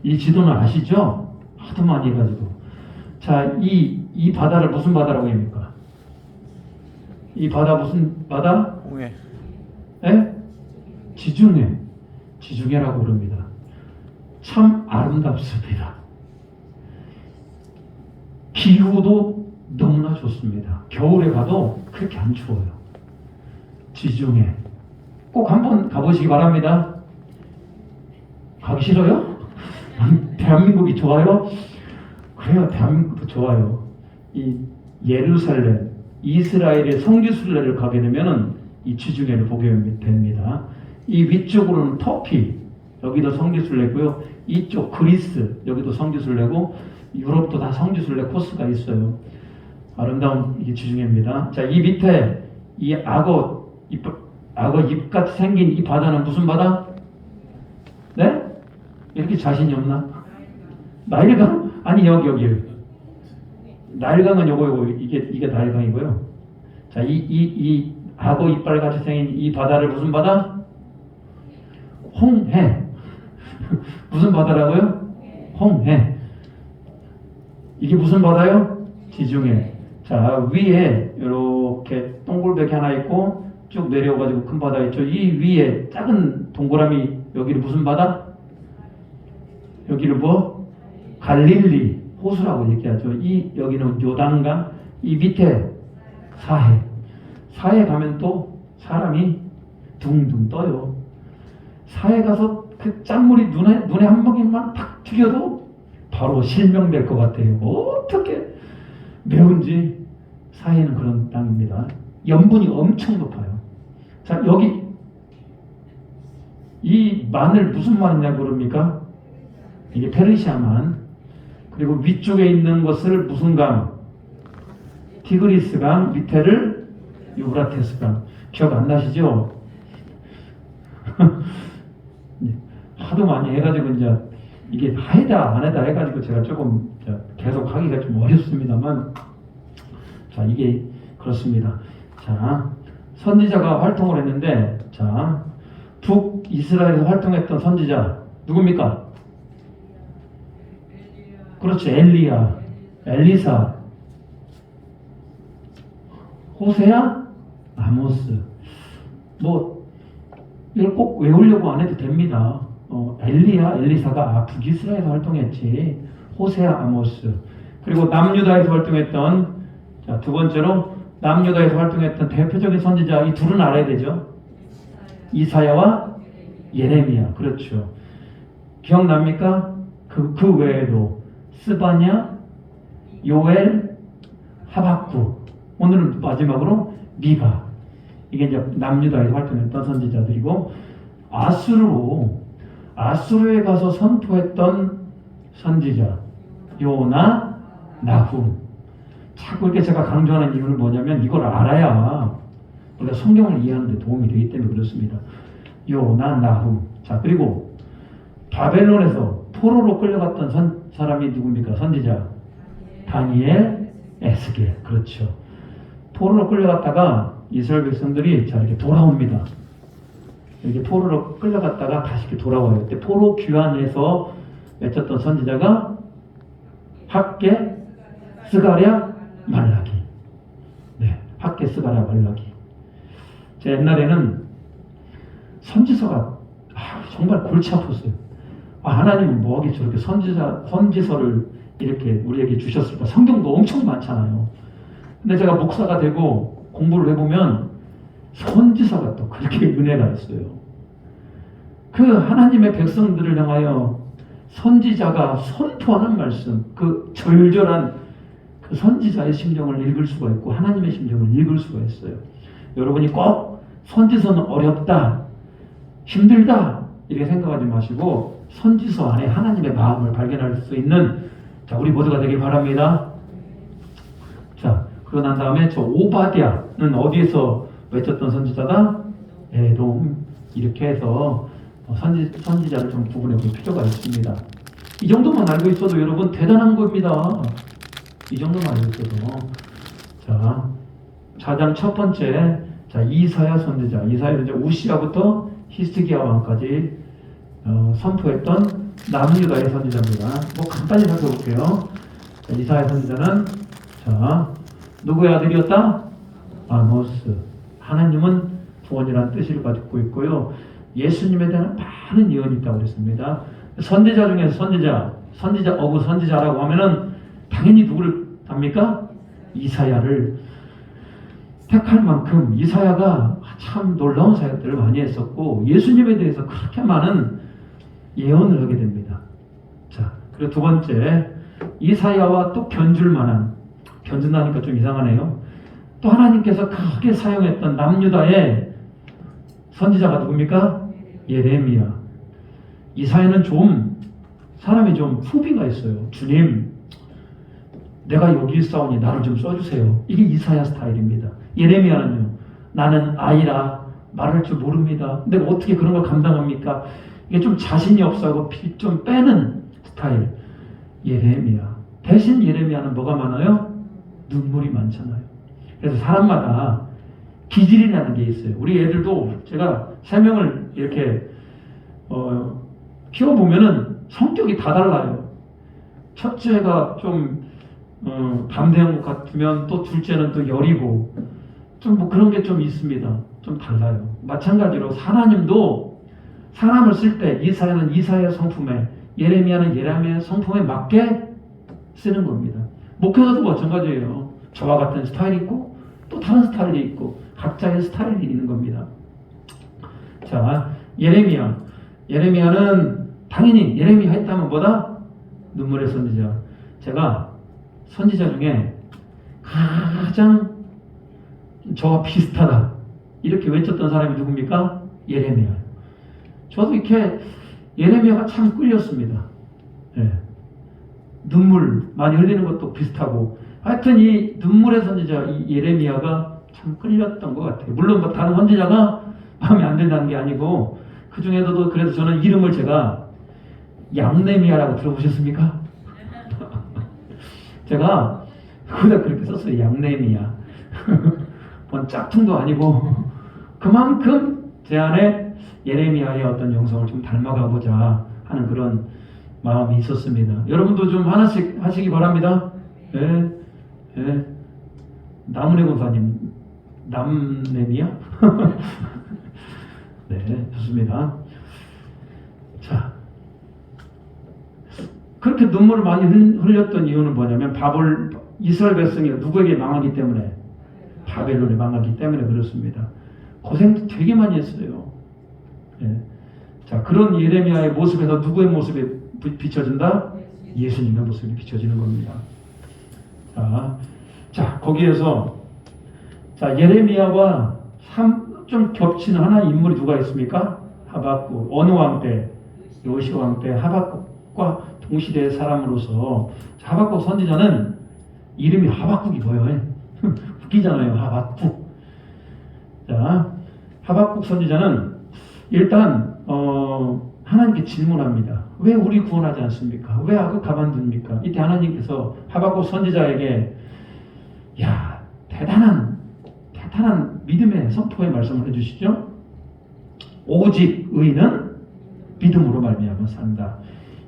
이 지도는 아시죠? 하도 많이 해가지고. 자, 이 바다를 무슨 바다라고 합니까? 이 바다 무슨 바다? 홍해. 예? 지중해. 지중해라고 부릅니다. 참 아름답습니다. 기후도 너무나 좋습니다. 겨울에 가도 그렇게 안 추워요. 지중해. 꼭 한번 가보시기 바랍니다. 가기 싫어요? 대한민국이 좋아요? 그래요, 대한민국도 좋아요. 이 예루살렘, 이스라엘의 성지순례를 가게 되면은 이 지중해를 보게 됩니다. 이 위쪽으로는 터키, 여기도 성지순례고요. 이쪽 그리스, 여기도 성지순례고, 유럽도 다 성지순례 코스가 있어요. 아름다운 이게 지중해입니다. 자, 이 밑에 이 악어 입같이 생긴 이 바다는 무슨 바다? 네? 이렇게 자신이 없나? 나일강? 아니 여기 나일강은 요거 이게 나일강이고요. 자, 이 악어 이빨 같이 생긴 이 바다를 무슨 바다? 홍해. 무슨 바다라고요? 홍해. 이게 무슨 바다요? 지중해. 자, 위에 이렇게 동글백이 하나 있고 쭉 내려와가지고 큰 바다 있죠. 이 위에 작은 동그라미 여기를 무슨 바다? 여기를 뭐? 갈릴리 호수라고 얘기하죠. 여기는 요단강, 이 밑에 사해. 사해 가면 또 사람이 둥둥 떠요. 사해 가서 그 짠물이 눈에 한 방울만 탁 튀겨도 바로 실명될 것 같아요. 어떻게 매운지. 사해는 그런 땅입니다. 염분이 엄청 높아요. 자, 여기 이 만을 무슨 만이냐고 그럽니까? 이게 페르시아만. 그리고 위쪽에 있는 것을 무슨 강? 티그리스강, 밑에를 유브라테스강. 기억 안 나시죠? 하도 많이 해가지고 이제 이게 해다 안 해다 해가지고 제가 조금 계속 하기가 좀 어렵습니다만, 자, 이게 그렇습니다. 자, 선지자가 활동을 했는데, 자, 북이스라엘에서 활동했던 선지자 누굽니까? 그렇죠. 엘리야, 엘리사, 호세야, 아모스. 뭐 이걸 꼭 외우려고 안 해도 됩니다. 엘리야, 엘리사가 북이스라엘에서 활동했지. 호세야, 아모스. 그리고 남유다에서 활동했던, 자, 두 번째로 남유다에서 활동했던 대표적인 선지자, 이 둘은 알아야 되죠. 이사야와 예레미야. 그렇죠. 기억납니까? 그 외에도 스바냐, 요엘, 하박국. 오늘은 마지막으로 미가. 이게 이제 남유다에서 활동했던 선지자들이고, 아수르에 가서 선포했던 선지자 요나, 나훔. 자꾸 이렇게 제가 강조하는 이유는 뭐냐면 이걸 알아야 우리가 성경을 이해하는 데 도움이 되기 때문에 그렇습니다. 요나, 나훔. 자, 그리고 바벨론에서 포로로 끌려갔던 사람이 누굽니까? 선지자 다니엘, 에스겔. 그렇죠. 포로로 끌려갔다가 이스라엘 백성들이 자 이렇게 돌아옵니다. 이렇게 포로로 끌려갔다가 다시 이렇게 돌아와요. 그때 포로 귀환에서 맺혔던 선지자가 학개, 스가랴, 말라기. 네, 학개, 스가랴, 말라기. 제 옛날에는 선지서가 정말 골치 아팠어요. 하나님은 뭐하게 저렇게 선지서를 이렇게 우리에게 주셨을까? 성경도 엄청 많잖아요. 근데 제가 목사가 되고 공부를 해보면 선지서가 또 그렇게 은혜가 있어요. 그 하나님의 백성들을 향하여 선지자가 선포하는 말씀, 그 절절한 그 선지자의 심정을 읽을 수가 있고 하나님의 심정을 읽을 수가 있어요. 여러분이 꼭 선지서는 어렵다, 힘들다 이렇게 생각하지 마시고 선지서 안에 하나님의 마음을 발견할 수 있는, 자, 우리 모두가 되길 바랍니다. 자, 그러고 난 다음에 저 오바댜는 어디에서 외쳤던 선지자다? 에돔. 이렇게 해서 선지자를 좀 구분해 볼 필요가 있습니다. 이 정도만 알고 있어도 여러분 대단한 겁니다. 이 정도만 알고 있어도. 자, 4장 첫 번째, 자, 이사야 선지자. 이사야 이제 우시야부터 히스기야 왕까지 선포했던 남유다의 선지자입니다. 뭐 간단히 살펴볼게요. 이사야 선지자는 자 누구의 아들이었다? 아모스. 하나님은 구원이라는 뜻을 가지고 있고요. 예수님에 대한 많은 예언이 있다고 그랬습니다. 선지자 중에서 선지자 어부 선지자라고 하면은 당연히 누구를 답니까? 이사야를 택할 만큼 이사야가 참 놀라운 사역들을 많이 했었고 예수님에 대해서 그렇게 많은 예언을 하게 됩니다. 자, 그리고 두 번째 이사야와 또 견준다니까 좀 이상하네요. 또 하나님께서 크게 사용했던 남유다의 선지자가 누굽니까? 예레미야. 이사야는 좀 사람이 좀 후비가 있어요. 주님, 내가 여기 있사오니 나를 좀 써주세요. 이게 이사야 스타일입니다. 예레미야는요, 나는 아이라 말할 줄 모릅니다. 내가 어떻게 그런 걸 감당합니까? 이게 좀 자신이 없어하고 좀 빼는 스타일. 예레미야. 대신 예레미야는 뭐가 많아요? 눈물이 많잖아요. 그래서 사람마다 기질이라는 게 있어요. 우리 애들도 제가 3명을 이렇게 키워보면은 성격이 다 달라요. 첫째가 좀 담대한 것 같으면 또 둘째는 또 여리고 좀 뭐 그런 게 좀 있습니다. 좀 달라요. 마찬가지로 하나님도 사람을 쓸 때 이사야는 이사야 성품에 예레미야는 예레미야 성품에 맞게 쓰는 겁니다. 목회자도 마찬가지예요. 저와 같은 스타일이 있고 또 다른 스타일이 있고 각자의 스타일이 있는 겁니다. 자, 예레미야는 당연히 예레미야 했다면 뭐다? 눈물의 선지자. 제가 선지자 중에 가장 저와 비슷하다 이렇게 외쳤던 사람이 누굽니까? 예레미야. 저도 이렇게 예레미야가 참 끌렸습니다. 네. 눈물 많이 흘리는 것도 비슷하고 하여튼 이 눈물의 선지자 이 예레미야가 참 끌렸던 것 같아요. 물론 뭐 다른 선지자가 마음에 안 든다는 게 아니고 그 중에서도 그래서 저는 이름을 제가 양레미야라고 들어보셨습니까? 제가 그거다 그렇게 썼어요. 양레미야. 뭔 짝퉁도 아니고 그만큼 제 안에 예레미야의 어떤 영성을 좀 닮아가보자 하는 그런 마음이 있었습니다. 여러분도 좀 하나씩 하시기 바랍니다. 예, 예. 나문혜 권사님, 남레미야? 네, 좋습니다. 자, 그렇게 눈물을 많이 흘렸던 이유는 뭐냐면 이스라엘 백성이 누구에게 망하기 때문에 바벨론에 망하기 때문에 그렇습니다. 고생도 되게 많이 했어요. 예. 자, 그런 예레미야의 모습에서 누구의 모습이 비춰진다? 예수님의 모습이 비춰지는 겁니다. 자, 거기에서 자 예레미야와 좀 겹치는 하나의 인물이 누가 있습니까? 하박국. 어느 왕 때? 요시야 왕 때 하박국과 동시대의 사람으로서 하박국 선지자는 이름이 하박국이 보여요. 웃기잖아요. 하박국. 자, 하박국 선지자는 일단 하나님께 질문합니다. 왜 우리 구원하지 않습니까? 왜 악을 가만둡니까? 이때 하나님께서 하박국 선지자에게 대단한 믿음의 선포의 말씀을 해주시죠. 오직 의인은 믿음으로 말미암아 산다.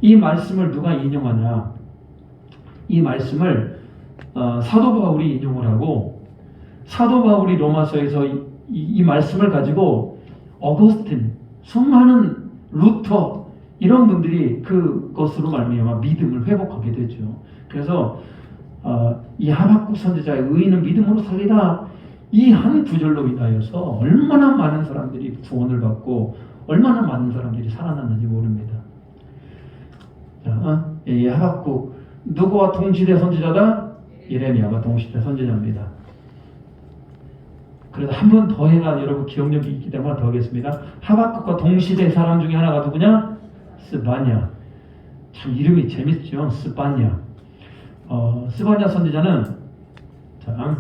이 말씀을 누가 인용하냐? 이 말씀을 사도 바울이 인용을 하고 사도 바울이 로마서에서 이 말씀을 가지고 어거스틴, 수많은 루터 이런 분들이 그것으로 말미암아 믿음을 회복하게 되죠. 그래서 이 하박국 선지자의 의인은 믿음으로 살리라 이 한 구절로 인하여서 얼마나 많은 사람들이 구원을 받고 얼마나 많은 사람들이 살아났는지 모릅니다. 자, 이 하박국 누구와 동시대 선지자다? 예레미야가 동시대 선지자입니다. 그래서 한 번 더 해야 여러분 기억력이 있기 때문에 더 하겠습니다. 하박국과 동시대 사람 중에 하나가 누구냐? 스바냐. 참 이름이 재밌죠. 스바냐. 스바냐 선지자는 자,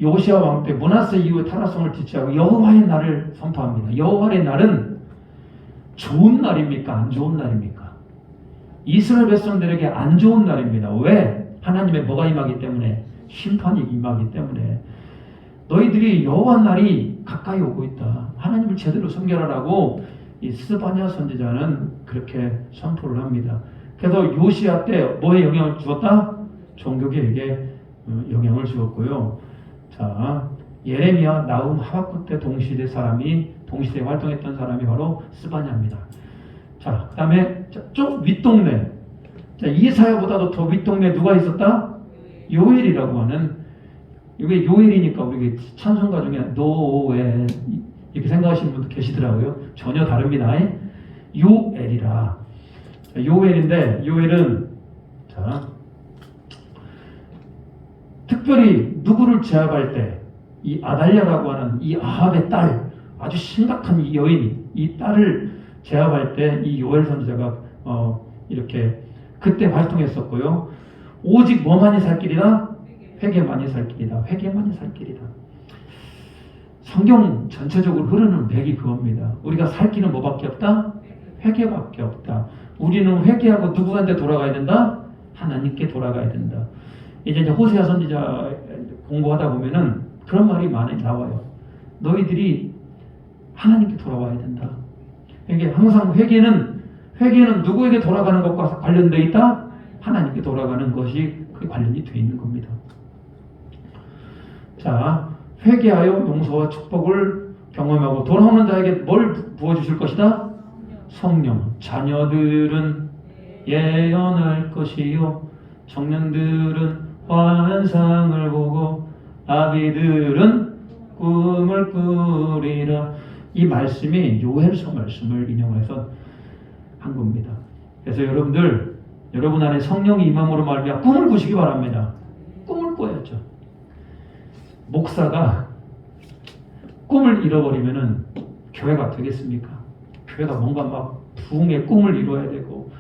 요시야 왕 때 므낫세 이후에 타락성을 뒤치하고 여호와의 날을 선포합니다. 여호와의 날은 좋은 날입니까? 안 좋은 날입니까? 이스라엘 백성들에게 안 좋은 날입니다. 왜? 하나님의 뭐가 임하기 때문에? 심판이 임하기 때문에 너희들이 여호와 날이 가까이 오고 있다. 하나님을 제대로 섬겨라라고 이 스바냐 선지자는 그렇게 선포를 합니다. 그래서 요시야 때 뭐에 영향을 주었다? 종교개혁에 영향을 주었고요. 자, 예레미야, 나훔, 하박국 때 동시대 활동했던 사람이 바로 스바냐입니다. 자, 그 다음에 좀 윗동네. 자, 이사야보다도 더 윗동네 누가 있었다? 요엘이라고 하는, 이게 요엘이니까 우리 찬송가 중에 노엘 이렇게 생각하시는 분도 계시더라고요. 전혀 다릅니다. 요엘이라. 자, 요엘인데, 요엘은 자, 특별히 누구를 제압할 때 이 아달랴라고 하는 이 아합의 딸, 아주 심각한 이 여인, 이 딸을 제압할 때 이 요엘 선지자가 이렇게 그때 활동했었고요. 오직 뭐만이 살 길이다? 회개만이 살 길이다. 회개만이 살 길이다. 성경 전체적으로 흐르는 맥이 그겁니다. 우리가 살 길은 뭐밖에 없다? 회개밖에 없다. 우리는 회개하고 누구한테 돌아가야 된다? 하나님께 돌아가야 된다. 이제 호세아 선지자 공부하다 보면은 그런 말이 많이 나와요. 너희들이 하나님께 돌아와야 된다. 이게 항상 회개는 누구에게 돌아가는 것과 관련되어 있다? 하나님께 돌아가는 것이 그 관련이 되어 있는 겁니다. 자, 회개하여 용서와 축복을 경험하고 돌아오는 자에게 뭘 부어주실 것이다? 성령. 자녀들은 예언할 것이요 청년들은 환상을 보고 아비들은 꿈을 꾸리라. 이 말씀이 요엘서 말씀을 인용해서 한 겁니다. 그래서 여러분 안에 성령이 임함으로 말미암아 꿈을 꾸시기 바랍니다. 꿈을 꿔야죠. 목사가 꿈을 잃어버리면은 교회가 되겠습니까? 교회가 뭔가 막 부흥의 꿈을 이루어야 되고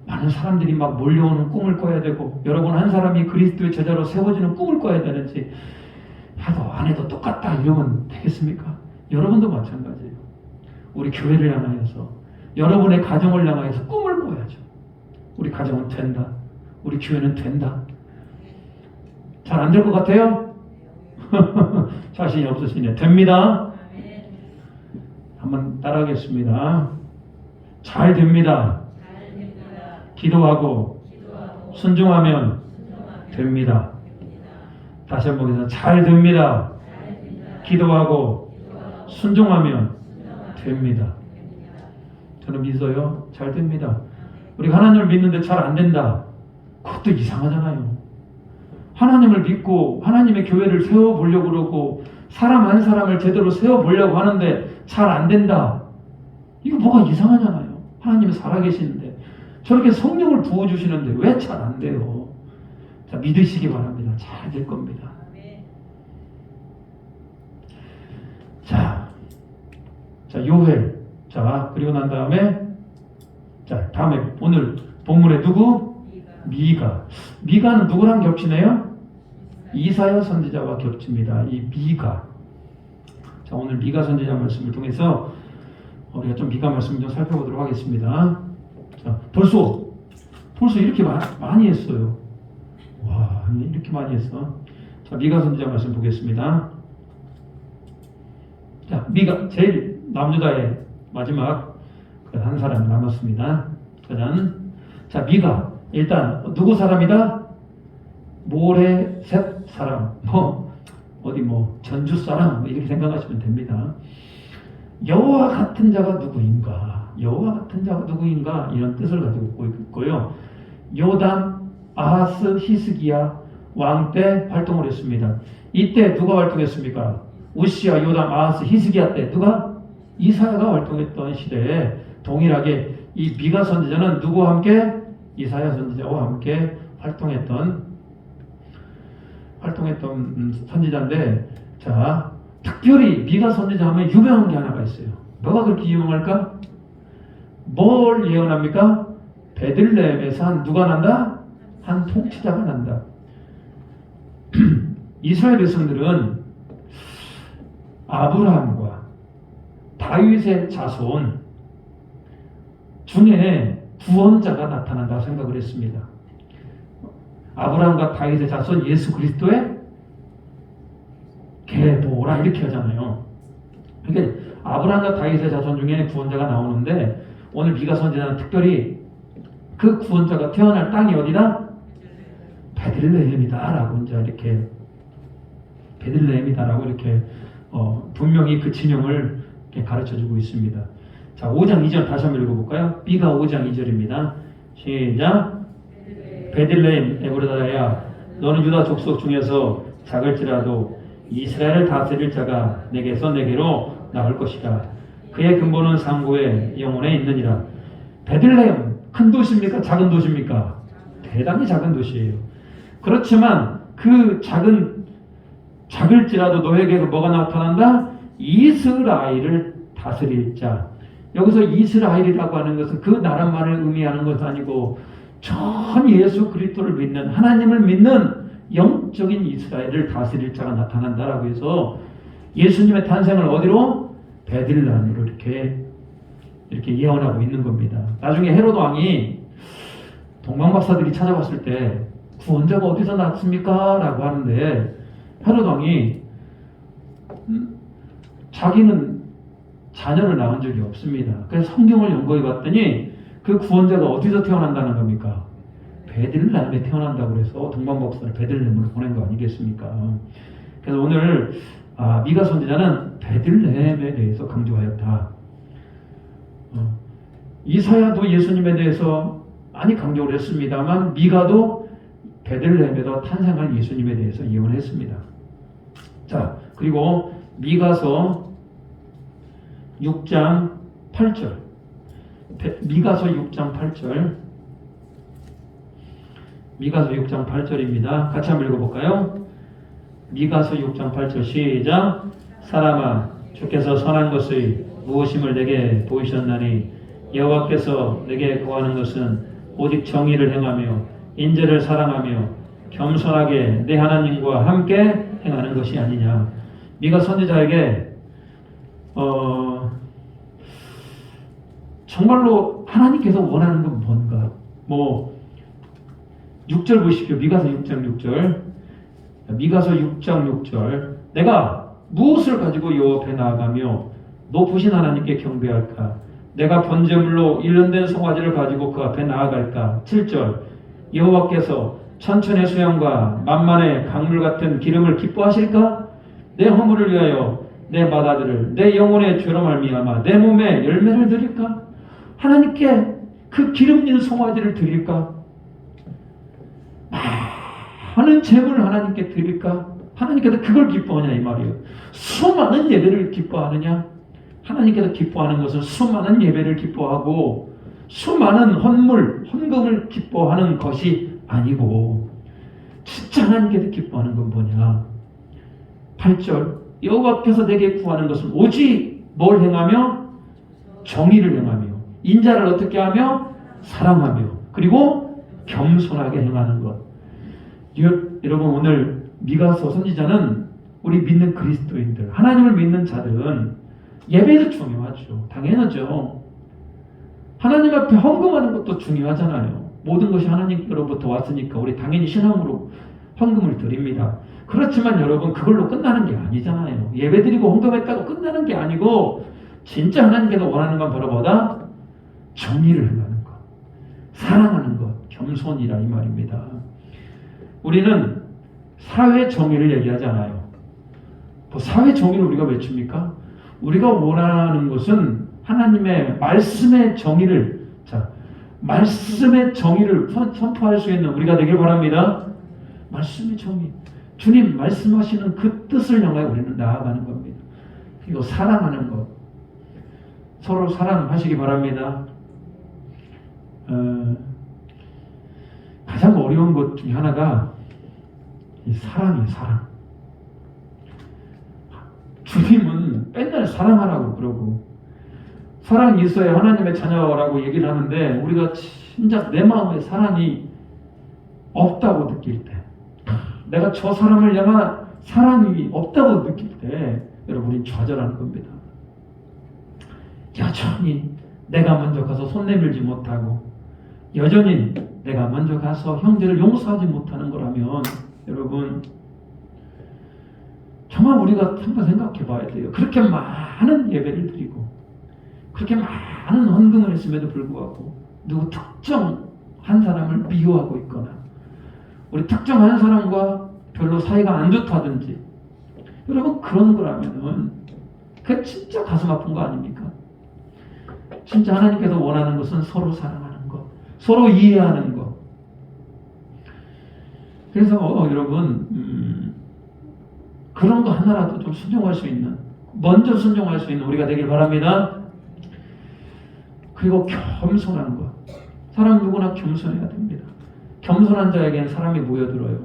많은 사람들이 막 몰려오는 꿈을 꿔야 되고 여러분 한 사람이 그리스도의 제자로 세워지는 꿈을 꿔야 되는지 하도 안 해도 똑같다 이러면 되겠습니까? 여러분도 마찬가지예요. 우리 교회를 향하여서 여러분의 가정을 향하여서 꿈을 꿔야죠. 우리 가정은 된다. 우리 교회는 된다. 잘 안 될 것 같아요? 자신이 없으시네. 됩니다. 한번 따라하겠습니다. 잘 됩니다. 기도하고 순종하면 됩니다. 다시 한번 해서 잘 됩니다. 기도하고 순종하면 됩니다. 저는 믿어요. 잘 됩니다. 우리 하나님을 믿는데 잘 안 된다. 그것도 이상하잖아요. 하나님을 믿고 하나님의 교회를 세워보려고 그러고 사람 한 사람을 제대로 세워보려고 하는데 잘 안 된다. 이거 뭐가 이상하잖아요. 하나님이 살아계시는데 저렇게 성령을 부어주시는데 왜 잘 안 돼요? 자, 믿으시기 바랍니다. 잘 될 겁니다. 자, 요엘. 자, 그리고 난 다음에 다음에 오늘 본문에 누구? 미가. 미가는 누구랑 겹치네요? 이사야 선지자와 겹칩니다. 이 미가. 자, 오늘 미가 선지자 말씀을 통해서 우리가 좀 미가 말씀을 좀 살펴보도록 하겠습니다. 자, 벌써 이렇게 많이 했어요. 와, 이렇게 많이 했어. 자, 미가 선지자 말씀 보겠습니다. 자, 미가 제일 남유다의 마지막 한 사람 남았습니다. 짜잔. 자, 미가 일단 누구 사람이다? 모레셋 사람. 전주 사람 이렇게 생각하시면 됩니다. 여호와 같은 자가 누구인가? 여호와 같은 자가 누구인가? 이런 뜻을 가지고 있고요. 요담, 아하스, 히스기야 왕 때 활동을 했습니다. 이때 누가 활동했습니까? 우시야, 요담, 아하스, 히스기야 때 누가? 이사야가 활동했던 시대에 동일하게 이 미가 선지자는 누구와 함께? 이사야 선지자와 함께 활동했던 선지자인데, 자, 특별히 미가 선지자 하면 유명한 게 하나가 있어요. 뭐가 그렇게 유명할까? 뭘 예언합니까? 베들레헴에서 한 누가 난다? 한 통치자가 난다. 이스라엘 백성들은 아브라함과 다윗의 자손 중에 구원자가 나타난다고 생각을 했습니다. 아브라함과 다윗의 자손 예수 그리스도의 대보라 이렇게 하잖아요. 그러니까 아브라함과 다윗의 자손 중에 구원자가 나오는데 오늘 미가 선지자는 특별히 그 구원자가 태어날 땅이 어디다? 베들레헴이다라고 이제 이렇게 베들레헴이다라고 이렇게 분명히 그 지명을 가르쳐주고 있습니다. 자, 5장 2절 다시 한번 읽어볼까요? 미가 5장 2절입니다. 시작. 베들레헴 에브라다야, 너는 유다 족속 중에서 작을지라도 이스라엘을 다스릴 자가 내게서 내게로 나올 것이다. 그의 근본은 상고의 영혼에 있느니라. 베들레헴 큰 도시입니까? 작은 도시입니까? 대단히 작은 도시예요. 그렇지만 그 작을지라도 너에게서 뭐가 나타난다? 이스라엘을 다스릴 자. 여기서 이스라엘이라고 하는 것은 그 나라만을 의미하는 것은 아니고 전 예수 그리스도를 믿는, 하나님을 믿는 영적인 이스라엘을 다스릴 자가 나타난다라고 해서 예수님의 탄생을 어디로? 베들레헴으로 이렇게 예언하고 있는 겁니다. 나중에 헤롯 왕이 동방박사들이 찾아왔을 때 구원자가 어디서 났습니까? 라고 하는데 헤롯 왕이 자기는 자녀를 낳은 적이 없습니다. 그래서 성경을 연구해 봤더니 그 구원자가 어디서 태어난다는 겁니까? 베들레헴에 태어난다고 그래서 동방박사를 베들레헴으로 보낸 거 아니겠습니까? 그래서 오늘 미가 선지자는 베들레헴에 대해서 강조하였다. 이사야도 예수님에 대해서 많이 강조를 했습니다만 미가도 베들레헴에서 탄생할 예수님에 대해서 예언했습니다. 자, 그리고 미가서 6장 8절. 미가서 6장 8절. 미가서 6장 8절입니다. 같이 한번 읽어볼까요? 미가서 6장 8절 시작. 사람아, 주께서 선한 것의 무엇임을 내게 보이셨나니 여호와께서 내게 구하는 것은 오직 정의를 행하며 인재를 사랑하며 겸손하게 내 하나님과 함께 행하는 것이 아니냐. 미가 선지자에게 정말로 하나님께서 원하는 건 뭔가? 6절 보십시오. 미가서 6장 6절. 미가서 6장 6절. 내가 무엇을 가지고 여호와 앞에 나아가며 높으신 하나님께 경배할까? 내가 번제물로 일련된 송아지를 가지고 그 앞에 나아갈까? 7절. 여호와께서 천천의 수양과 만만의 강물 같은 기름을 기뻐하실까? 내 허물을 위하여 내 바다들을 내 영혼의 죄로 말미암아 내 몸에 열매를 드릴까? 하나님께 그 기름진 송아지를 드릴까? 많은 재물을 하나님께 드릴까? 하나님께서 그걸 기뻐하냐 이 말이에요. 수많은 예배를 기뻐하느냐? 하나님께서 기뻐하는 것은 수많은 예배를 기뻐하고 수많은 헌금을 기뻐하는 것이 아니고 진짜 하나님께서 기뻐하는 건 뭐냐? 8절. 여호와께서 내게 구하는 것은 오직 뭘 행하며? 정의를 행하며 인자를 어떻게 하며? 사랑하며 그리고 겸손하게 행하는 것. 여러분 오늘 미가서 선지자는 우리 믿는 그리스도인들, 하나님을 믿는 자들은 예배도 중요하죠. 당연하죠. 하나님 앞에 헌금하는 것도 중요하잖아요. 모든 것이 하나님으로부터 왔으니까 우리 당연히 신앙으로 헌금을 드립니다. 그렇지만 여러분 그걸로 끝나는 게 아니잖아요. 예배드리고 헌금했다고 끝나는 게 아니고 진짜 하나님께서 원하는 건 바로 뭐다? 정의를 행하는 것, 사랑하는 것, 겸손이라 이 말입니다. 우리는 사회 정의를 얘기하잖아요. 사회 정의를 우리가 외칩니까? 우리가 원하는 것은 하나님의 말씀의 정의를, 말씀의 정의를 선포할 수 있는 우리가 되길 바랍니다. 말씀의 정의. 주님 말씀하시는 그 뜻을 향하여 우리는 나아가는 겁니다. 그리고 사랑하는 것. 서로 사랑하시기 바랍니다. 가장 어려운 것 중에 하나가 이 사랑이에요. 사랑. 주님은 맨날 사랑하라고 그러고 사랑이 있어야 하나님의 자녀라고 얘기를 하는데 우리가 진짜 내 마음에 사랑이 없다고 느낄 때, 내가 저 사람을 향한 사랑이 없다고 느낄 때 여러분이 좌절하는 겁니다. 여전히 내가 먼저 가서 손 내밀지 못하고 여전히 내가 먼저 가서 형제를 용서하지 못하는 거라면 여러분 정말 우리가 한번 생각해 봐야 돼요. 그렇게 많은 예배를 드리고 그렇게 많은 헌금을 했음에도 불구하고 누구 특정 한 사람을 미워하고 있거나 우리 특정 한 사람과 별로 사이가 안 좋다든지, 여러분 그런 거라면은 그게 진짜 가슴 아픈 거 아닙니까? 진짜 하나님께서 원하는 것은 서로 사랑하는 것, 서로 이해하는 것. 그래서 여러분 그런 거 하나라도 좀 순종할 수 있는, 먼저 순종할 수 있는 우리가 되길 바랍니다. 그리고 겸손한 것. 사람 누구나 겸손해야 됩니다. 겸손한 자에게는 사람이 모여들어요.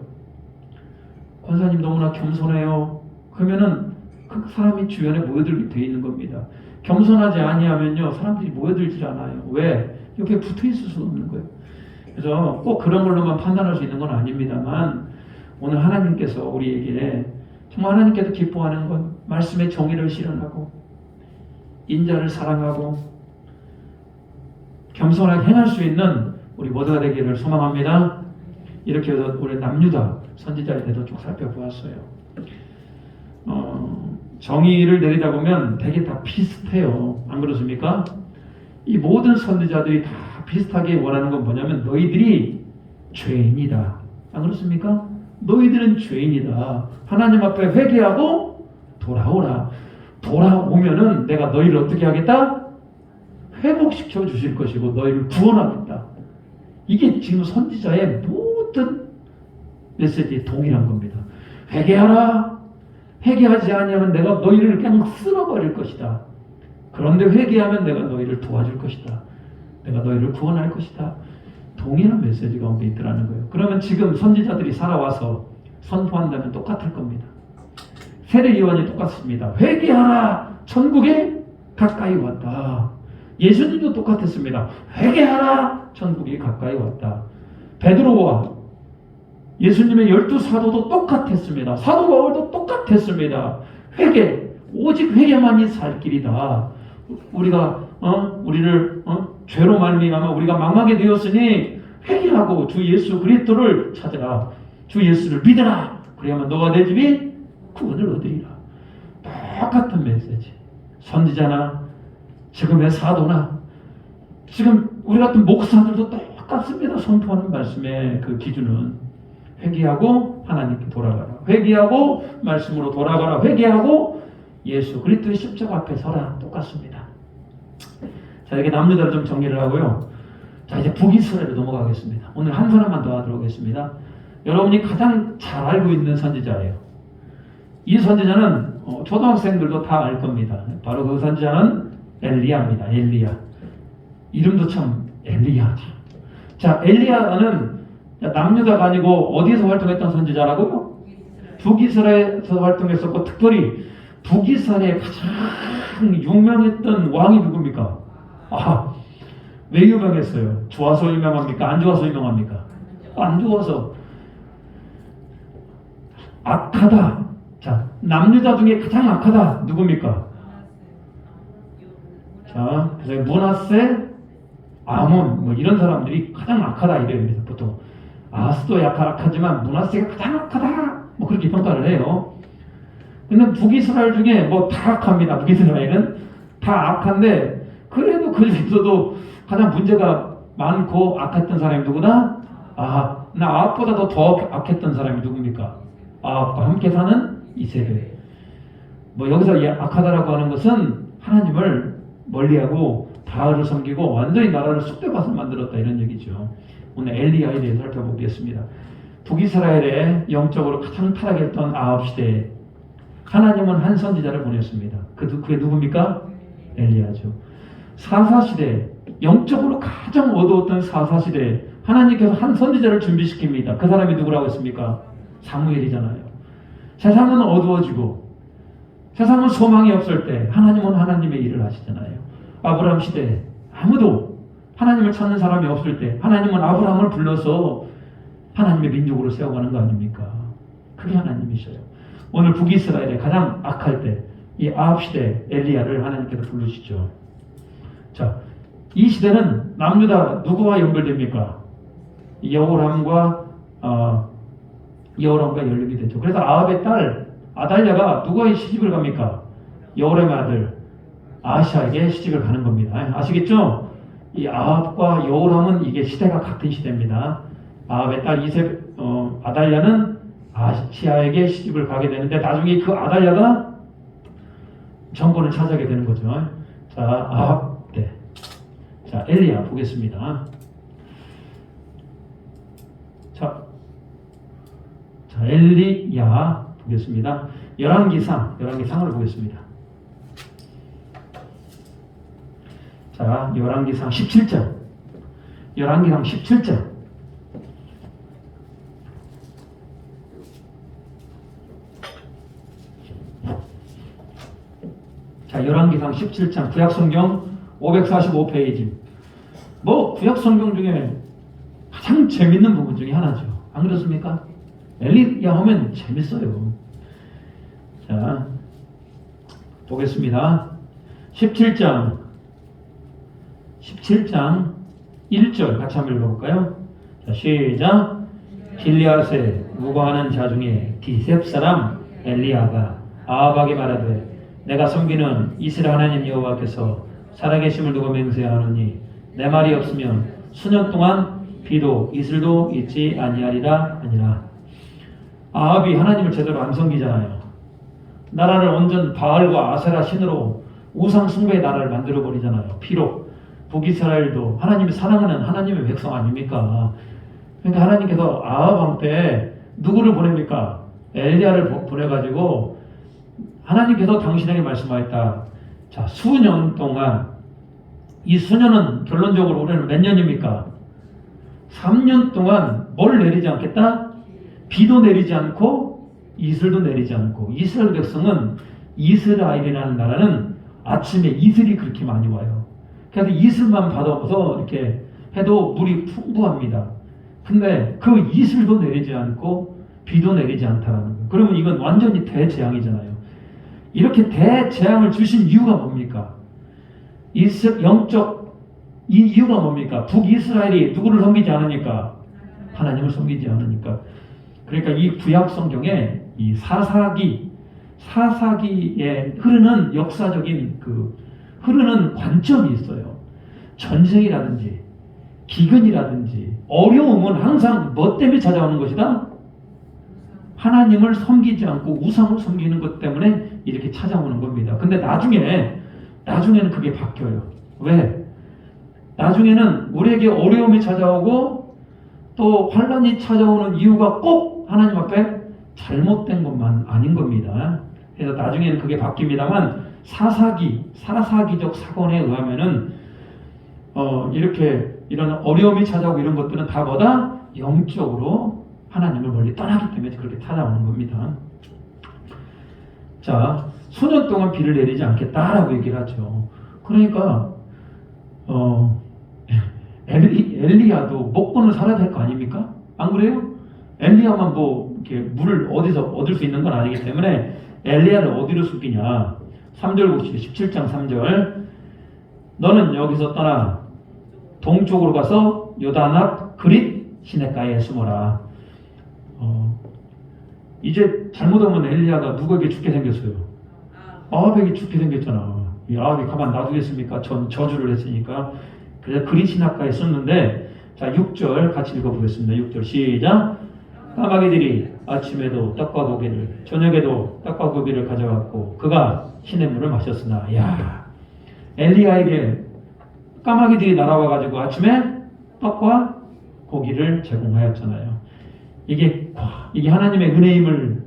권사님 너무나 겸손해요. 그러면은 그 사람이 주변에 모여들게 돼 있는 겁니다. 겸손하지 아니하면요 사람들이 모여들질 않아요. 왜? 이렇게 붙어 있을 수 없는 거예요. 그래서 꼭 그런 걸로만 판단할 수 있는 건 아닙니다만, 오늘 하나님께서 우리에게 정말 하나님께서 기뻐하는 건 말씀의 정의를 실현하고 인자를 사랑하고 겸손하게 행할 수 있는 우리 모두가 되기를 소망합니다. 이렇게 해서 우리 남유다 선지자에 대해서 쭉 살펴보았어요. 정의를 내리다 보면 되게 다 비슷해요. 안 그렇습니까? 이 모든 선지자들이 다 비슷하게 원하는 건 뭐냐면 너희들이 죄인이다. 안 그렇습니까? 너희들은 죄인이다. 하나님 앞에 회개하고 돌아오라. 돌아오면은 내가 너희를 어떻게 하겠다? 회복시켜 주실 것이고 너희를 구원하겠다. 이게 지금 선지자의 모든 메시지에 동일한 겁니다. 회개하라. 회개하지 아니하면 내가 너희를 그냥 쓸어버릴 것이다. 그런데 회개하면 내가 너희를 도와줄 것이다. 내가 너희를 구원할 것이다. 동일한 메시지 가운데 있더라는 거예요. 그러면 지금 선지자들이 살아와서 선포한다면 똑같을 겁니다. 세례 요한이 똑같습니다. 회개하라. 천국에 가까이 왔다. 예수님도 똑같았습니다. 회개하라. 천국이 가까이 왔다. 베드로와 예수님의 12사도도 똑같았습니다. 사도 바울도 똑같았습니다. 회개, 오직 회개만이 살 길이다. 우리가 우리를 죄로 말미암아 우리가 망하게 되었으니 회개하고 주 예수 그리스도를 찾으라. 주 예수를 믿으라. 그래야만 너와 내 집이 구원을 얻으리라. 똑같은 메시지. 선지자나 지금의 사도나 지금 우리 같은 목사들도 똑같습니다. 선포하는 말씀의 그 기준은 회개하고 하나님께 돌아가라. 회개하고 말씀으로 돌아가라. 회개하고 예수 그리스도의 십자가 앞에 서라. 똑같습니다. 자, 이렇게 남유다를 좀 정리를 하고요. 자, 이제 북이스라엘로 넘어가겠습니다. 오늘 한 사람만 더 하도록 하겠습니다. 여러분이 가장 잘 알고 있는 선지자예요. 이 선지자는 초등학생들도 다 알 겁니다. 바로 그 선지자는 엘리야입니다. 엘리야. 이름도 참 엘리야죠. 자, 엘리야는 남유다가 아니고 어디에서 활동했던 선지자라고요? 북이스라엘에서 활동했었고, 특별히 북이스라엘에 가장 유명했던 왕이 누굽니까? 왜 유명했어요? 좋아서 유명합니까? 안 좋아서 유명합니까? 안 좋아서. 악하다. 자, 남유다 중에 가장 악하다. 누굽니까? 자, 그래서 므낫세, 아몬, 뭐 이런 사람들이 가장 악하다 이래요. 보통. 아스도 약간 악하지만 므낫세가 가장 악하다. 뭐 그렇게 평가를 해요. 근데 북이스라엘 중에 뭐 다 악합니다. 북이스라엘은 다 악한데, 그래도 그 중에서도 가장 문제가 많고 악했던 사람이 누구나? 아합보다도 더 악했던 사람이 누굽니까? 아합과 함께 사는 이세벨. 뭐 여기서 악하다라고 하는 것은 하나님을 멀리하고 바알을 섬기고 완전히 나라를 쑥대밭을 만들었다 이런 얘기죠. 오늘 엘리야에 대해서 살펴보겠습니다. 북이스라엘에 영적으로 가장 타락했던 아합 시대에 하나님은 한 선지자를 보냈습니다. 그게 누굽니까? 엘리야죠. 사사시대, 영적으로 가장 어두웠던 사사시대에 하나님께서 한 선지자를 준비시킵니다. 그 사람이 누구라고 했습니까? 사무엘이잖아요. 세상은 어두워지고 세상은 소망이 없을 때 하나님은 하나님의 일을 하시잖아요. 아브라함 시대에 아무도 하나님을 찾는 사람이 없을 때 하나님은 아브라함을 불러서 하나님의 민족으로 세워가는 거 아닙니까? 그게 하나님이셔요. 오늘 북이스라엘에 가장 악할 때 이 아합 시대 엘리야를 하나님께서 부르시죠. 자, 이 시대는 남유다 누구와 연결됩니까? 여호람과 연결이 되죠. 그래서 아합의 딸 아달랴가 누구의 시집을 갑니까? 여호람의 아들 아하시아에게 시집을 가는 겁니다. 아시겠죠? 이 아합과 여호람은 이게 시대가 같은 시대입니다. 아합의 딸 아달랴는 아하시아에게 시집을 가게 되는데 나중에 그 아달랴가 정권을 차지하게 되는 거죠. 자, 아합 때. 자, 엘리야 보겠습니다. 자, 엘리야 보겠습니다. 열왕기상을 보겠습니다. 자, 열왕기상 17장. 열왕기상 17장. 자, 열왕기상 17장 구약성경 545페이지. 뭐 구약성경 중에 가장 재밌는 부분 중에 하나죠. 안 그렇습니까? 엘리야 하면 재밌어요. 자, 보겠습니다. 17장 1절 같이 한번 읽어볼까요? 자, 시작. 길리앗에 무거워하는 자 중에 디셉 사람 엘리야가 아합에게 말하되 내가 섬기는 이스라엘 하나님 여호와께서 살아계심을 두고 맹세하노니 내 말이 없으면 수년 동안 비도 이슬도 있지 아니하리라 하니라. 아합이 하나님을 제대로 안 섬기잖아요. 나라를 온전 바알과 아세라 신으로 우상 숭배의 나라를 만들어 버리잖아요. 비록 북이스라엘도 하나님이 사랑하는 하나님의 백성 아닙니까? 그러니까 하나님께서 아합 왕 때 누구를 보냅니까? 엘리야를 보내가지고 하나님께서 당신에게 말씀하였다. 자, 수년 동안, 이 수년은 결론적으로 올해는 몇 년입니까? 3년 동안 뭘 내리지 않겠다? 비도 내리지 않고 이슬도 내리지 않고. 이스라엘 백성은, 이스라엘이라는 나라는 아침에 이슬이 그렇게 많이 와요. 그래서 이슬만 받아서 이렇게 해도 물이 풍부합니다. 근데 그 이슬도 내리지 않고 비도 내리지 않다라는 거예요. 그러면 이건 완전히 대재앙이잖아요. 이렇게 대재앙을 주신 이유가 뭡니까? 영적 이 이유가 뭡니까? 북이스라엘이 누구를 섬기지 않으니까? 하나님을 섬기지 않으니까. 그러니까 이 구약 성경에 이 사사기에 흐르는 역사적인 흐르는 관점이 있어요. 전쟁이라든지 기근이라든지 어려움은 항상 뭐 때문에 찾아오는 것이다? 하나님을 섬기지 않고 우상을 섬기는 것 때문에 이렇게 찾아오는 겁니다. 근데 나중에는 그게 바뀌어요. 왜? 나중에는 우리에게 어려움이 찾아오고 또 환란이 찾아오는 이유가 꼭 하나님 앞에 잘못된 것만 아닌 겁니다. 그래서 나중에는 그게 바뀝니다만 사사기적 사건에 의하면은 이렇게 이런 어려움이 찾아오고 이런 것들은 다 뭐다? 영적으로 하나님을 멀리 떠나기 때문에 그렇게 찾아오는 겁니다. 자, 수년 동안 비를 내리지 않겠다라고 얘기를 하죠. 그러니까 엘리야도 먹고는 살아야 될 거 아닙니까? 안 그래요? 엘리야만 뭐 이렇게 물을 어디서 얻을 수 있는 건 아니기 때문에 엘리야를 어디로 숨기냐? 3절 보시죠. 17장 3절. 너는 여기서 떠나 동쪽으로 가서 요단 앞 그릿 시냇가에 숨어라. 이제 잘못하면 엘리야가 누구에게 죽게 생겼어요? 아합에게 죽게 생겼잖아. 이 아합이 가만 놔두겠습니까? 저주를 했으니까. 그래서 그릿 시냇가에 숨는데, 자, 6절 같이 읽어보겠습니다. 6절 시작. 까마귀들이 아침에도 떡과 고기를, 저녁에도 떡과 고기를 가져갔고 그가 시냇물을 마셨으나, 야, 엘리야에게 까마귀들이 날아와가지고 아침에 떡과 고기를 제공하였잖아요. 이게 하나님의 은혜임을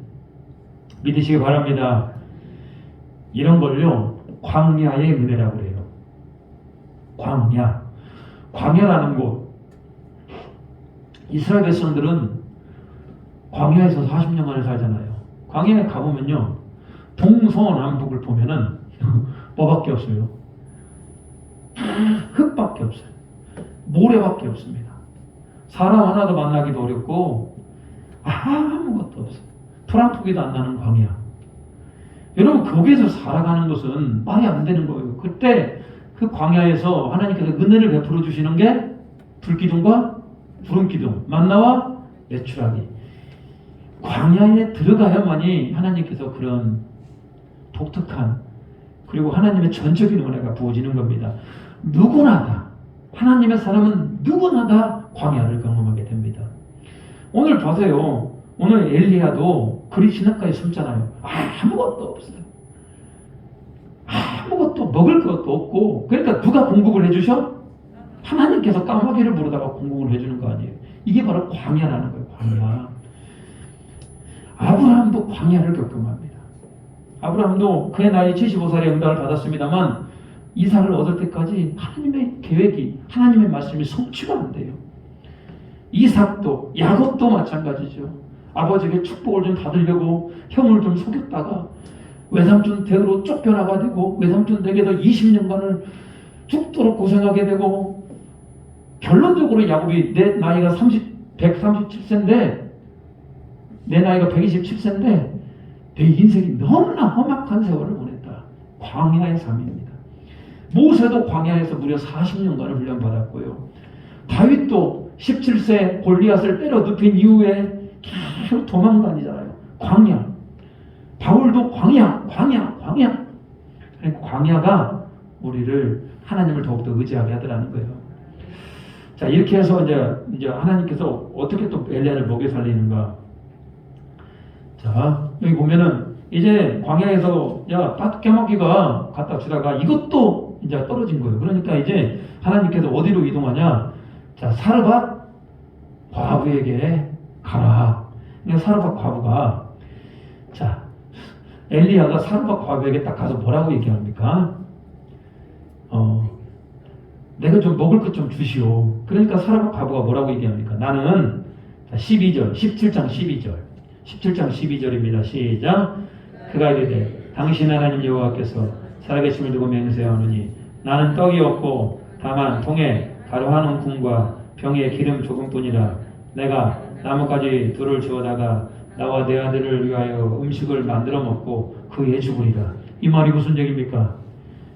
믿으시기 바랍니다. 이런 걸요, 광야의 은혜라고 그래요. 광야라는 곳. 이스라엘 백성들은 광야에서 40년간을 살잖아요. 광야에 가보면요, 동서남북을 보면은 뭐밖에 없어요? 흙밖에 없어요. 모래밖에 없습니다. 사람 하나도 만나기도 어렵고 아무것도 없어요. 토랑토기도 안 나는 광야. 여러분, 거기에서 살아가는 것은 말이 안 되는 거예요. 그때 그 광야에서 하나님께서 은혜를 베풀어 주시는 게 불기둥과 구름기둥, 만나와 메추라기. 광야에 들어가야만이 하나님께서 그런 독특한 그리고 하나님의 전적인 은혜가 부어지는 겁니다. 누구나 다 하나님의 사람은 누구나 다 광야를 경험하게 됩니다. 오늘 보세요. 오늘 엘리야도 그리 시냇가에 숨잖아요. 아무것도 없어요. 아무것도 먹을 것도 없고 그러니까 누가 공급을 해주셔? 하나님께서 까마귀를 부르다가 공급을 해주는 거 아니에요. 이게 바로 광야라는 거예요. 광야. 아브라함도 광야를 겪음합니다. 아브라함도 그의 나이 75살에 응답을 받았습니다만 이삭을 얻을 때까지 하나님의 계획이 하나님의 말씀이 성취가 안 돼요. 이삭도 야곱도 마찬가지죠. 아버지에게 축복을 좀 받으려고 형을 좀 속였다가 외삼촌 댁으로 쫓겨나가 되고 외삼촌 댁에서 20년간을 죽도록 고생하게 되고 결론적으로 야곱이 내 나이가 137세인데 내 나이가 127세인데 내 인생이 너무나 험악한 세월을 보냈다. 광야의 삶입니다. 모세도 광야에서 무려 40년간을 훈련받았고요. 다윗도 17세 골리앗을 때려 눕힌 이후에 계속 도망다니잖아요. 광야. 바울도 광야. 광야가 우리를 하나님을 더욱더 의지하게 하더라는 거예요. 자, 이렇게 해서 이제 하나님께서 어떻게 또 엘리야를 먹여 살리는가? 자, 여기 보면은 이제 광야에서 까마귀가 갖다 주다가 이것도 이제 떨어진 거예요. 그러니까 이제 하나님께서 어디로 이동하냐? 자, 사르밧 과부에게 가라. 그러니까 사르밧 과부가 자, 엘리야가 사르밧 과부에게 딱 가서 뭐라고 얘기합니까? 내가 좀 먹을 것 좀 주시오. 그러니까 사르밧 과부가 뭐라고 얘기합니까? 나는 12절, 17장 12절입니다. 시작. 그가 이르되 당신 하나님 여호와께서 살아계심을 두고 맹세하노니 나는 떡이 없고 다만 통에 가루 한 움큼과 병에 기름 조금뿐이라. 내가 나뭇가지 둘을 주어다가 나와 내 아들을 위하여 음식을 만들어 먹고 그에 죽으리라. 이 말이 무슨 얘기입니까?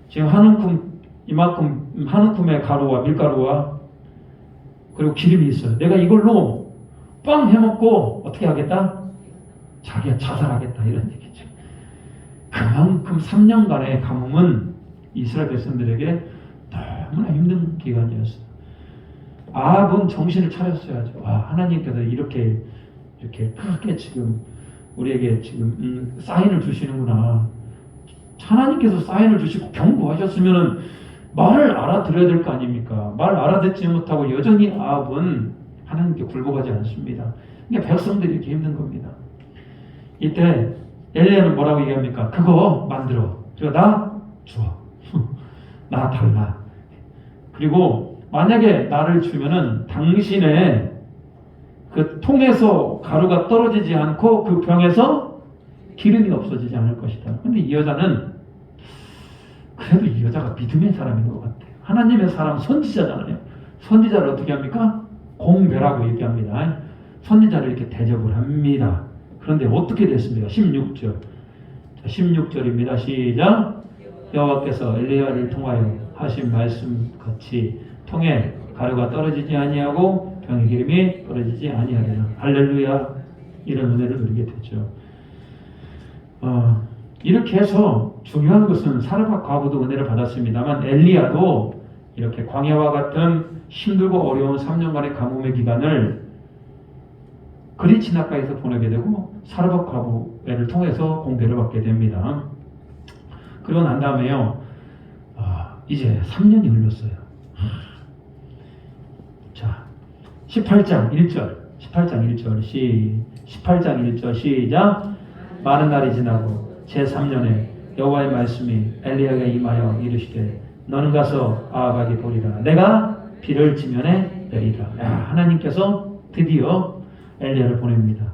지금 이만큼 한 움큼의 가루와 밀가루와 그리고 기름이 있어요. 내가 이걸로 빵 해먹고 어떻게 하겠다? 자기가 자살하겠다 이런 얘기죠. 그만큼 3년간의 가뭄은 이스라엘 백성들에게 너무나 힘든 기간이었어요. 아합은 정신을 차렸어야죠. 하나님께서 이렇게 크게 지금 우리에게 지금 사인을 주시는구나. 하나님께서 사인을 주시고 경고하셨으면은 말을 알아들어야 될 거 아닙니까? 말 알아듣지 못하고 여전히 아합은 하나님께 굴복하지 않습니다. 그러니까 백성들이 이렇게 힘든 겁니다. 이때 엘리야는 뭐라고 얘기합니까? 그거 만들어. 나 줘. 나 달라. 그리고 만약에 나를 주면은 당신의 그 통에서 가루가 떨어지지 않고 그 병에서 기름이 없어지지 않을 것이다. 근데 이 여자는 그래도 이 여자가 믿음의 사람인 것 같아요. 하나님의 사람 선지자잖아요. 선지자를 어떻게 합니까? 공배라고 얘기합니다. 선지자를 이렇게 대접을 합니다. 그런데 어떻게 됐습니까? 16절. 16절입니다. 시작. 여호와께서 엘리야를 통하여 하신 말씀 같이 통에 가루가 떨어지지 아니하고 병의 기름이 떨어지지 아니하리라. 할렐루야. 이런 은혜를 누리게 되죠. 이렇게 해서 중요한 것은 사르밧 과부도 은혜를 받았습니다만 엘리야도 이렇게 광야와 같은 힘들고 어려운 3년간의 가뭄의 기간을 그리 시냇가에서 보내게 되고 사르밧 과부를 통해서 공개를 받게 됩니다. 그러고 난 다음에요. 이제 3년이 흘렀어요. 자, 18장 1절 18장 1절 시작. 많은 날이 지나고 제3년에 여호와의 말씀이 엘리야에게 임하여 이르시되 너는 가서 아합에게 보리라. 내가 비를 지면에 내리라. 하나님께서 드디어 엘리야를 보냅니다.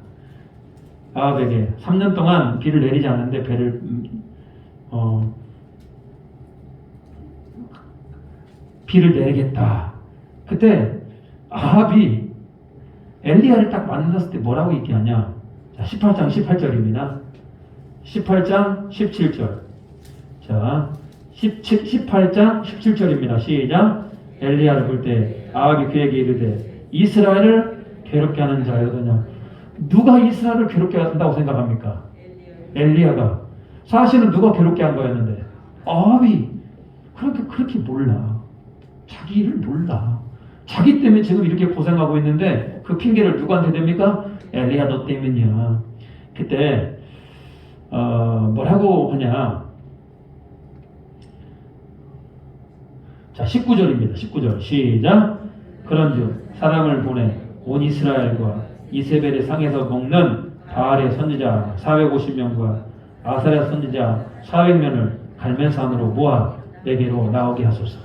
아합에게 3년 동안 비를 내리지 않는데 비를 내리겠다. 그때 아합이 엘리야를 딱 만났을 때 뭐라고 얘기하냐? 자, 18장 18절입니다. 18장 17절. 자, 18장 17절입니다. 시작. 엘리야를 볼 때 아합이 그에게 이르되 이스라엘을 괴롭게 하는 자여도냐. 누가 이스라엘을 괴롭게 한다고 생각합니까? 엘리야가. 사실은 누가 괴롭게 한 거였는데 아합이. 그렇게 몰라. 자기 일을 몰라. 자기 때문에 지금 이렇게 고생하고 있는데 그 핑계를 누구한테 댑니까? 엘리야 너 때문이야. 그때 뭐라고 하냐. 자 19절입니다. 19절 시작. 그런즉 사람을 보내 온 이스라엘과 이세벨의 상에서 먹는 바알의 선지자 450명과 아사랴 선지자 400명을 갈멜산으로 모아 내게로 나오게 하소서.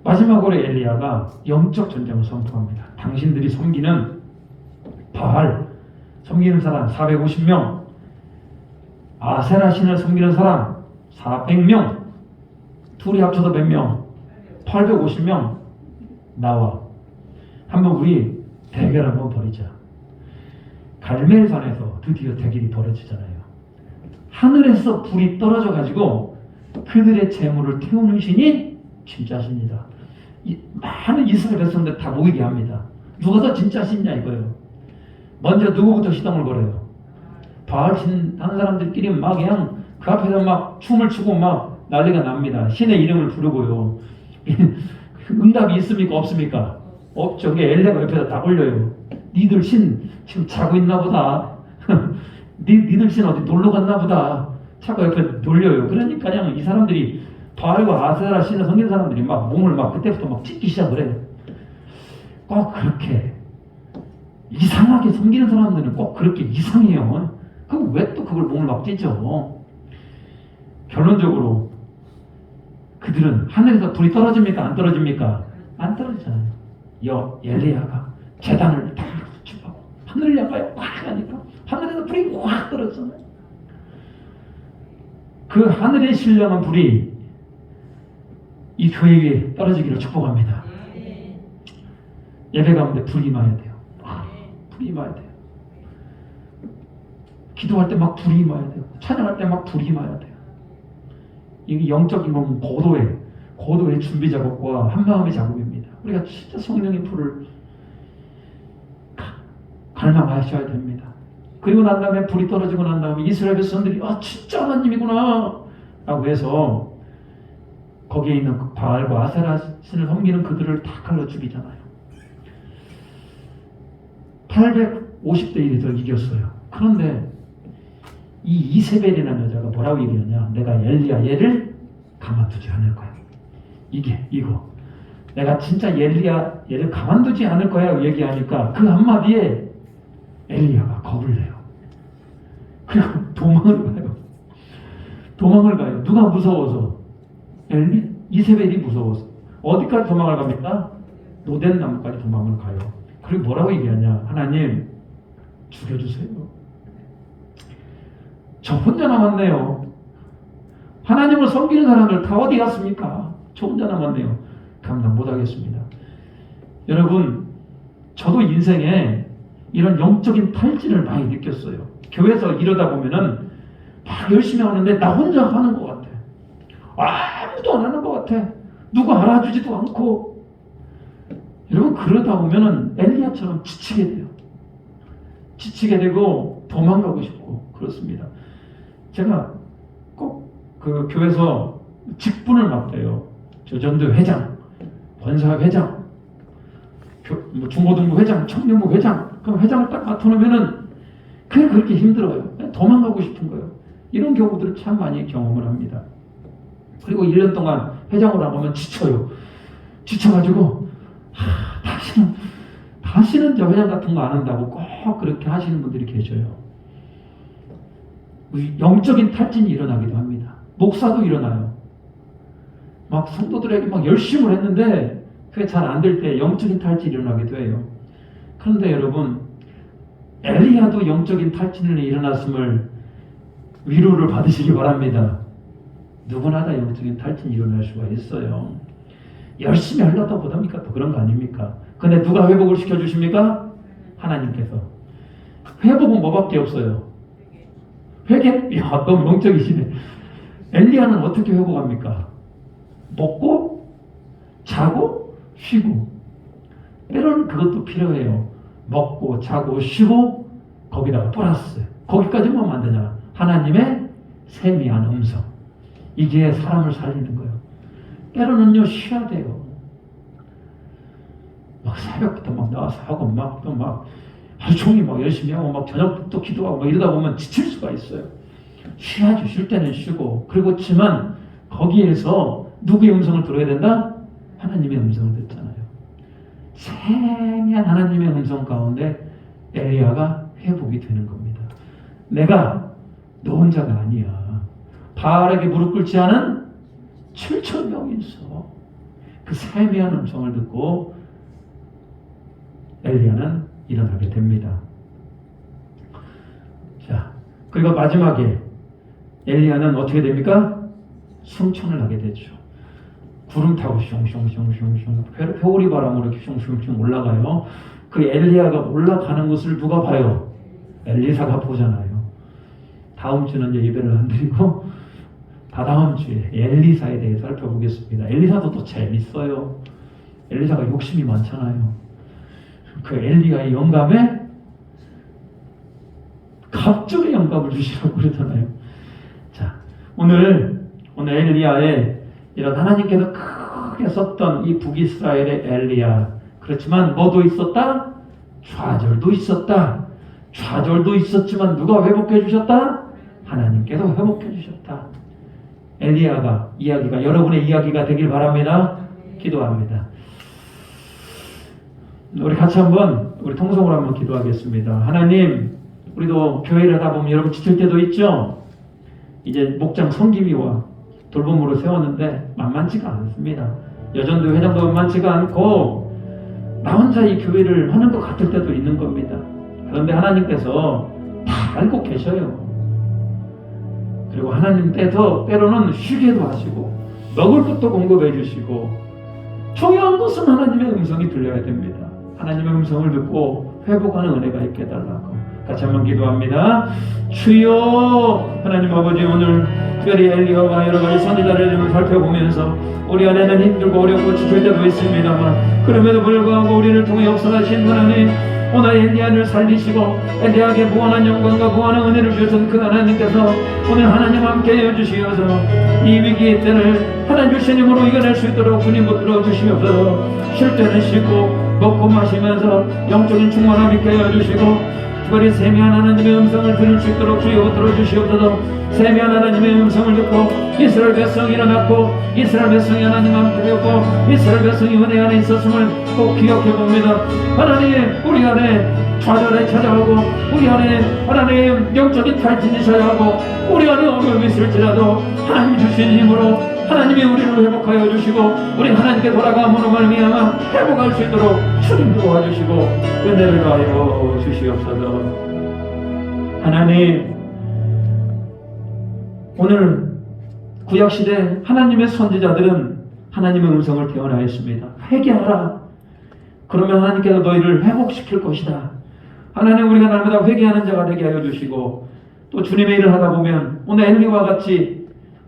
마지막으로 엘리야가 영적 전쟁을 선포합니다. 당신들이 섬기는 바알, 섬기는 사람 450명, 아세라 신을 섬기는 사람 400명, 둘이 합쳐서 몇 명? 850명 나와. 한번 우리 대결 한번 벌이자. 갈멜산에서 드디어 대결이 벌어지잖아요. 하늘에서 불이 떨어져 가지고 그들의 재물을 태우는 신이 진짜 신이다. 많은 이스라엘 백성들 다 모이게 합니다. 누가 더 진짜 신이냐 이거예요. 먼저 누구부터 시동을 걸어요? 바알 신 하는 사람들끼리 막 그냥 그 앞에서 막 춤을 추고 막 난리가 납니다. 신의 이름을 부르고요. 응답이 있습니까? 없습니까? 없죠. 엘레가 옆에서 다 걸려요. 니들 신 지금 자고 있나 보다. 니들 신 어디 놀러 갔나 보다. 차가 옆에 놀려요. 그러니까 그냥 이 사람들이 바알과 아세라 신을 섬기는 사람들이 막 몸을 막 그때부터 막 찢기 시작을 해요. 꼭 그렇게 이상하게 섬기는 사람들은 꼭 그렇게 이상해요. 그럼 왜 또 그걸 몸을 막 찢죠? 결론적으로 그들은 하늘에서 불이 떨어집니까? 안 떨어집니까? 안 떨어지잖아요. 엘리야가 제단을 다 줍하고 하늘을 향하여 확 가니까 하늘에서 불이 확 떨어졌잖아요. 그 하늘에 신령한 불이 이 교회 위에 떨어지기를 축복합니다. 예배 가운데 불이 임해야 돼요. 불이 임해야 돼요. 기도할 때 막 불이 임해야 돼요. 찬양할 때 막 불이 임해야 돼요. 이게 영적인 건 고도의 준비 작업과 한마음의 작업입니다. 우리가 진짜 성령의 불을 갈망하셔야 됩니다. 그리고 난 다음에 불이 떨어지고 난 다음에 이스라엘 백성들이 진짜 하나님이구나 라고 해서 거기에 있는 그 바알과 아세라 신을 섬기는 그들을 다 갈라 죽이잖아요. 850대 1이 이겼어요. 그런데 이 이세벨이라는 여자가 뭐라고 얘기하냐. 내가 엘리야 얘를 가만두지 않을 거야. 이거 내가 진짜 엘리야 얘를 가만두지 않을 거야 얘기하니까 그 한마디에 엘리야가 겁을 내요. 그리고 도망을 가요. 누가 무서워서? 이세벨이 무서워서. 어디까지 도망을 갑니까? 노덴 나무까지 도망을 가요. 그리고 뭐라고 얘기하냐. 하나님 죽여주세요. 저 혼자 남았네요. 하나님을 섬기는 사람들 다 어디 갔습니까? 저 혼자 남았네요. 감당 못하겠습니다. 여러분, 저도 인생에 이런 영적인 탈진을 많이 느꼈어요. 교회에서 이러다 보면은 막 열심히 하는데 나 혼자 하는 것 같아. 아무도 안 하는 것 같아. 누구 알아주지도 않고. 여러분, 그러다 보면은 엘리야처럼 지치게 돼요. 지치게 되고 도망가고 싶고 그렇습니다. 제가 꼭 그 교회에서 직분을 맡아요. 전도 회장, 권사 회장, 중고등부 회장, 청년부 회장. 그럼 회장을 딱 맡아놓으면은 그게 그렇게 힘들어요. 도망가고 싶은 거예요. 이런 경우들을 참 많이 경험을 합니다. 그리고 1년 동안 회장으로 나가면 지쳐요. 지쳐가지고 다시는 저 회장 같은 거 안 한다고 꼭 그렇게 하시는 분들이 계셔요. 영적인 탈진이 일어나기도 합니다. 목사도 일어나요. 막 성도들에게 막 열심을 했는데 그게 잘 안 될 때 영적인 탈진이 일어나기도 해요. 그런데 여러분, 엘리야도 영적인 탈진이 일어났음을 위로를 받으시기 바랍니다. 누구나 다 영적인 탈진이 일어날 수가 있어요. 열심히 하려다 보답니까? 또 그런 거 아닙니까? 근데 누가 회복을 시켜주십니까? 하나님께서. 회복은 뭐밖에 없어요? 회개? 야, 너무 영적이시네. 엘리야는 어떻게 회복합니까? 먹고, 자고, 쉬고. 때로는 그것도 필요해요. 먹고 자고 쉬고 거기다가 플러스 거기까지만 하면 안 되냐. 하나님의 세미한 음성. 이게 사람을 살리는 거예요. 때로는요 쉬어야 돼요. 막 새벽부터 막 나와서 하고 막 또 막 하루 종일 막 열심히 하고 막 저녁부터 기도하고 막 이러다 보면 지칠 수가 있어요. 쉬어야죠. 쉴 때는 쉬고. 그렇지만 거기에서 누구의 음성을 들어야 된다? 하나님의 음성을 듣잖아요. 세미한 하나님의 음성 가운데 엘리야가 회복이 되는 겁니다. 내가 너 혼자가 아니야. 바알에게 무릎 꿇지 않은 7,000명이 있어. 그 세미한 음성을 듣고 엘리야는 일어나게 됩니다. 자, 그리고 마지막에 엘리야는 어떻게 됩니까? 승천을 하게 되죠. 구름 타고 숑숑숑숑숑 회오리 바람으로 이렇게 숑숑숑 올라가요. 그 엘리야가 올라가는 것을 누가 봐요? 엘리사가 보잖아요. 다음 주는 이제 예배를 안 드리고 다다음 주에 엘리사에 대해서 살펴보겠습니다. 엘리사도 또 재밌어요. 엘리사가 욕심이 많잖아요. 그 엘리야의 영감에 갑자기 영감을 주시라고 그러잖아요. 자, 오늘 엘리야의 이런 하나님께서 크게 썼던 이 북이스라엘의 엘리야. 그렇지만 뭐도 있었다? 좌절도 있었다. 좌절도 있었지만 누가 회복해 주셨다? 하나님께서 회복해 주셨다. 엘리야가 이야기가 여러분의 이야기가 되길 바랍니다. 기도합니다. 우리 같이 한번 우리 통성으로 한번 기도하겠습니다. 하나님, 우리도 교회를 하다 보면 여러분 지칠 때도 있죠. 이제 목장 성김이와 돌봄으로 세웠는데 만만치가 않습니다. 여전도 회장도 만만치가 않고 나 혼자 이 교회를 하는 것 같을 때도 있는 겁니다. 그런데 하나님께서 다 알고 계셔요. 그리고 하나님 때로는 쉬게도 하시고 먹을 것도 공급해 주시고 중요한 것은 하나님의 음성이 들려야 됩니다. 하나님의 음성을 듣고 회복하는 은혜가 있게 해달라고 같이 한번 기도합니다. 주여 하나님 아버지, 오늘 특별히 엘리야와 여러 가지 선지자를 좀 살펴보면서 우리 안에는 힘들고 어렵고 지칠 때도 있습니다만 그럼에도 불구하고 우리를 통해 역사하신 하나님, 오늘 엘리야를 살리시고 엘리야에게 무한한 영광과 무한한 은혜를 주신 그 하나님께서 오늘 하나님 함께 해주시어서 이 위기의 때를 하나님 주신 힘으로 이겨낼 수 있도록 주님 붙들어 주시옵소서. 쉴 때는 쉬고 먹고 마시면서 영적인 충만함 있게 해주시고 특별히 세미한 하나님의 음성을 들을 수 있도록 주여 들어주시옵소서. 세미한 하나님의 음성을 듣고 이스라엘 백성이 일어났고 이스라엘 백성이 하나님 함께 되었고 이스라엘 백성이 은혜 안에 있었음을 꼭 기억해 봅니다. 하나님, 우리 안에 좌절이 찾아오고 우리 안에 하나님 영적인 탈진이 찾아오고 우리 안에 어려움이 있을지라도 하나님 주신 힘으로 하나님이 우리를 회복하여 주시고 우리 하나님께 돌아감으로 말미암아 회복할 수 있도록 주님 도와주시고 은혜를 가하여 주시옵소서. 하나님, 오늘 구약시대 하나님의 선지자들은 하나님의 음성을 대언하였습니다. 회개하라. 그러면 하나님께서 너희를 회복시킬 것이다. 하나님, 우리가 날마다 회개하는 자가 되게 하여 주시고 또 주님의 일을 하다 보면 오늘 엘리와 같이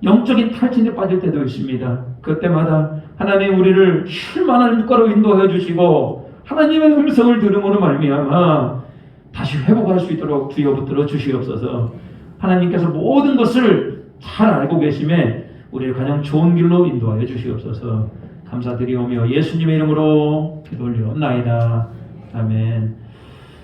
영적인 탈진에 빠질 때도 있습니다. 그때마다 하나님 우리를 쉴만한 육가로 인도해 주시고 하나님의 음성을 들음으로 말미암아 다시 회복할 수 있도록 주여 붙들어 주시옵소서. 하나님께서 모든 것을 잘 알고 계심에 우리를 가장 좋은 길로 인도하여 주시옵소서. 감사드리오며 예수님의 이름으로 기도 올리옵나이다. 아멘.